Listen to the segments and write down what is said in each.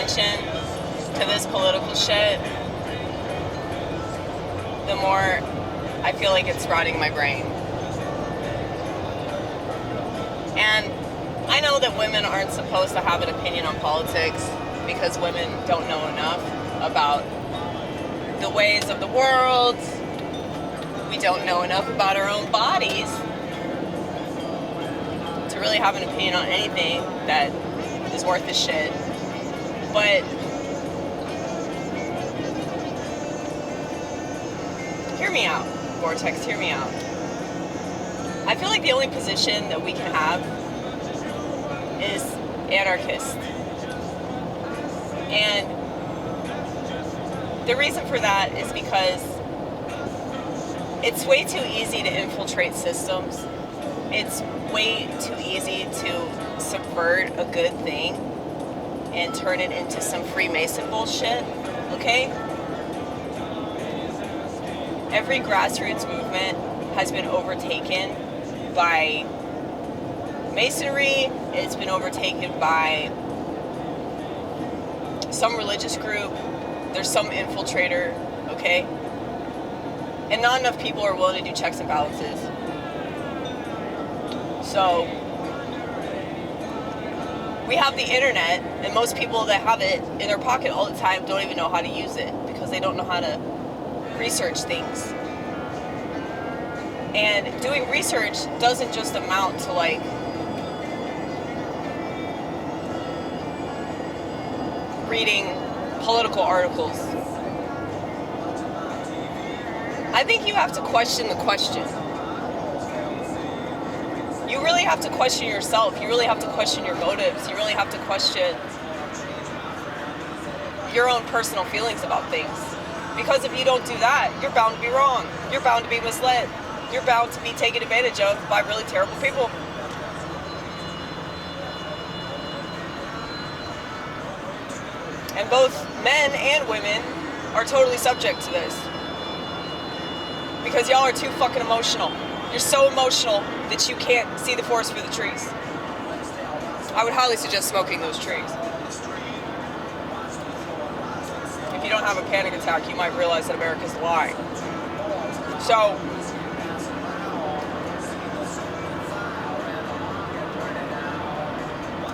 attention to this political shit, the more I feel like it's rotting my brain. And I know that women aren't supposed to have an opinion on politics because women don't know enough about the ways of the world. We don't know enough about our own bodies to really have an opinion on anything that is worth a shit. But hear me out, Vortex, hear me out. I feel like the only position that we can have is anarchist. And the reason for that is because it's way too easy to infiltrate systems. It's way too easy to subvert a good thing and turn it into some Freemason bullshit, okay? Every grassroots movement has been overtaken by Masonry. It's been overtaken by some religious group. There's some infiltrator, okay? And not enough people are willing to do checks and balances. So, we have the internet, and most people that have it in their pocket all the time don't even know how to use it because they don't know how to research things. And doing research doesn't just amount to like reading political articles. I think you have to question the question. You really have to question yourself. You really have to question your motives. You really have to question your own personal feelings about things. Because if you don't do that, you're bound to be wrong. You're bound to be misled. You're bound to be taken advantage of by really terrible people. And both men and women are totally subject to this. Because y'all are too fucking emotional. You're so emotional that you can't see the forest for the trees. I would highly suggest smoking those trees. If you don't have a panic attack, you might realize that America's lying. So,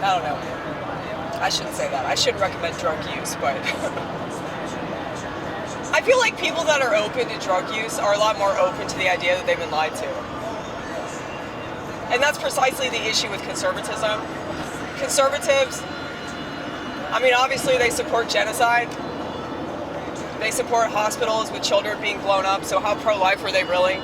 I don't know. I shouldn't say that. I shouldn't recommend drug use, but I feel like people that are open to drug use are a lot more open to the idea that they've been lied to. And that's precisely the issue with conservatism. Conservatives, I mean, obviously they support genocide. They support hospitals with children being blown up, so how pro-life are they really?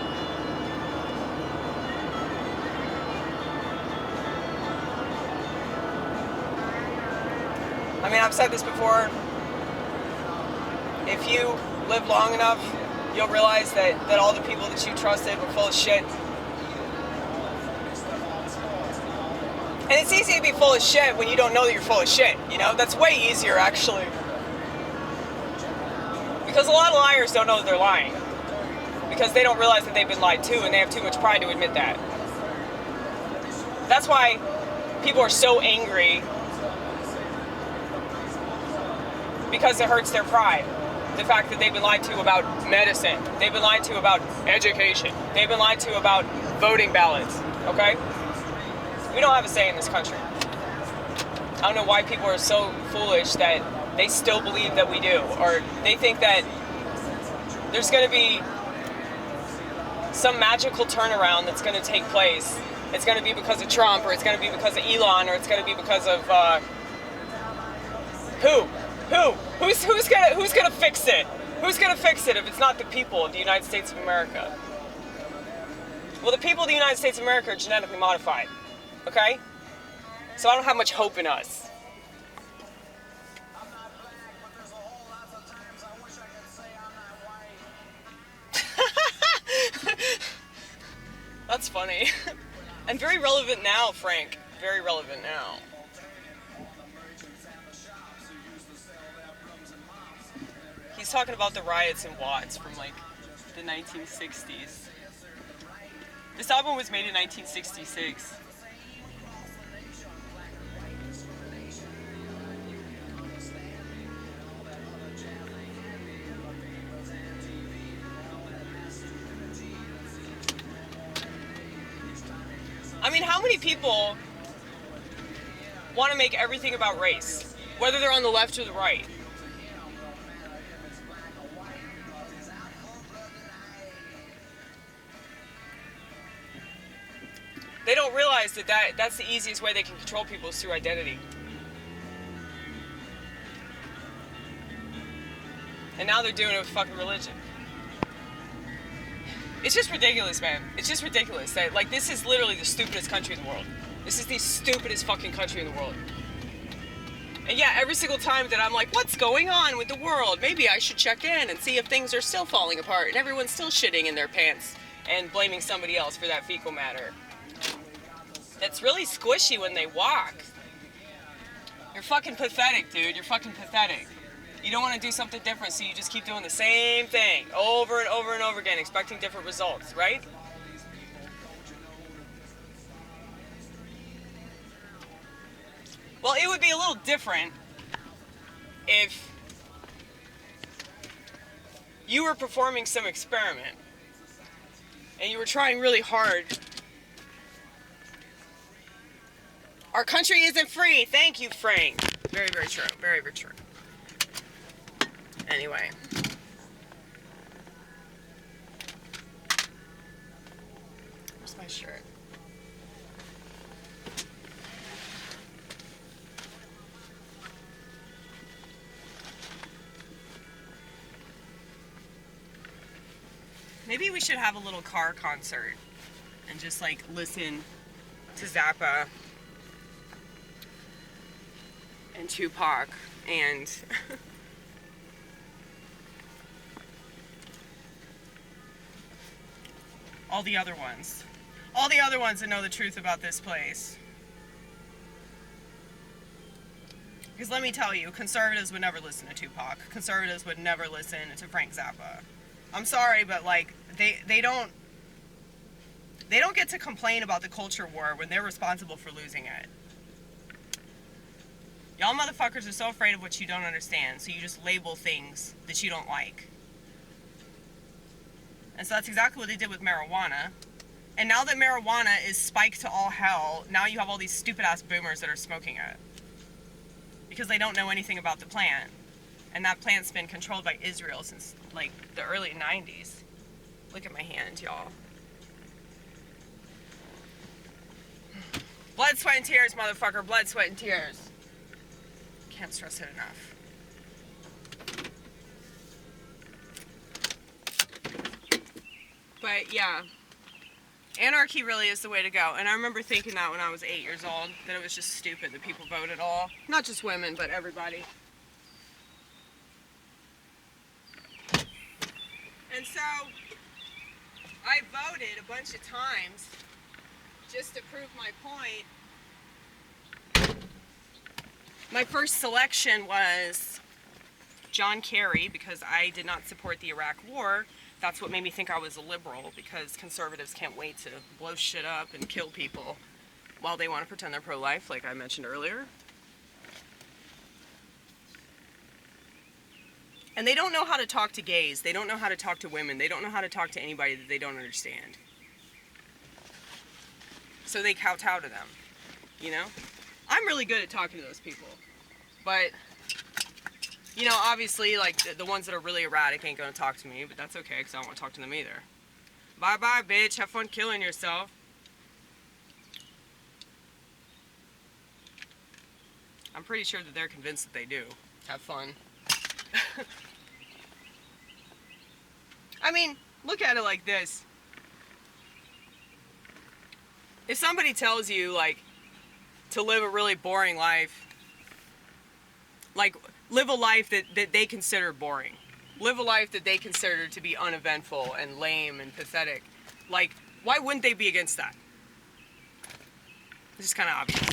I mean, I've said this before. If you live long enough, you'll realize that all the people that you trusted were full of shit. And it's easy to be full of shit when you don't know that you're full of shit, you know? That's way easier, actually. Because a lot of liars don't know that they're lying. Because they don't realize that they've been lied to, and they have too much pride to admit that. That's why people are so angry, because it hurts their pride. The fact that they've been lied to about medicine. They've been lied to about education. They've been lied to about voting ballots, okay? We don't have a say in this country. I don't know why people are so foolish that they still believe that we do, or they think that there's going to be some magical turnaround that's going to take place. It's going to be because of Trump, or it's going to be because of Elon, or it's going to be because of Who's gonna fix it? Who's gonna fix it if it's not the people of the United States of America? Well, the people of the United States of America are genetically modified, okay? So I don't have much hope in us. That's funny. And very relevant now, Frank. Very relevant now. He's talking about the riots in Watts from like the 1960s. This album was made in 1966. mean, how many people want to make everything about race, whether they're on the left or the right? They don't realize that's the easiest way they can control people is through identity. And now they're doing it with fucking religion. It's just ridiculous, man. It's just ridiculous that, like, this is literally the stupidest country in the world. This is the stupidest fucking country in the world. And yeah, every single time that I'm like, what's going on with the world? Maybe I should check in and see if things are still falling apart and everyone's still shitting in their pants and blaming somebody else for that fecal matter. It's really squishy when they walk. You're fucking pathetic, dude. You're fucking pathetic. You don't want to do something different, so you just keep doing the same thing over and over and over again, expecting different results, right? Well, it would be a little different if you were performing some experiment and you were trying really hard. Our country isn't free. Thank you, Frank. Very, very true. Very, very true. Anyway. Where's my shirt? Maybe we should have a little car concert and just like listen to Zappa and Tupac and all the other ones. All the other ones that know the truth about this place. Because let me tell you, conservatives would never listen to Tupac. Conservatives would never listen to Frank Zappa. I'm sorry, but like they don't get to complain about the culture war when they're responsible for losing it. Y'all motherfuckers are so afraid of what you don't understand, so you just label things that you don't like. And so that's exactly what they did with marijuana. And now that marijuana is spiked to all hell, now you have all these stupid ass boomers that are smoking it. Because they don't know anything about the plant. And that plant's been controlled by Israel since like the early 90s. Look at my hand, y'all. Blood, sweat, and tears, motherfucker. Blood, sweat, and tears. Can't stress it enough. But yeah, anarchy really is the way to go. And I remember thinking that when I was 8 years old, that it was just stupid that people vote at all. Not just women, but everybody. And so, I voted a bunch of times just to prove my point. My first selection was John Kerry because I did not support the Iraq War. That's what made me think I was a liberal, because conservatives can't wait to blow shit up and kill people while they want to pretend they're pro-life, like I mentioned earlier. And they don't know how to talk to gays. They don't know how to talk to women. They don't know how to talk to anybody that they don't understand. So they kowtow to them, you know? I'm really good at talking to those people. But, you know, obviously, like, the ones that are really erratic ain't gonna talk to me, but that's okay, because I don't want to talk to them either. Bye-bye, bitch. Have fun killing yourself. I'm pretty sure that they're convinced that they do. Have fun. I mean, look at it like this. If somebody tells you, like, to live a really boring life, like, live a life that they consider boring. Live a life that they consider to be uneventful and lame and pathetic. Like, why wouldn't they be against that? It's just kind of obvious.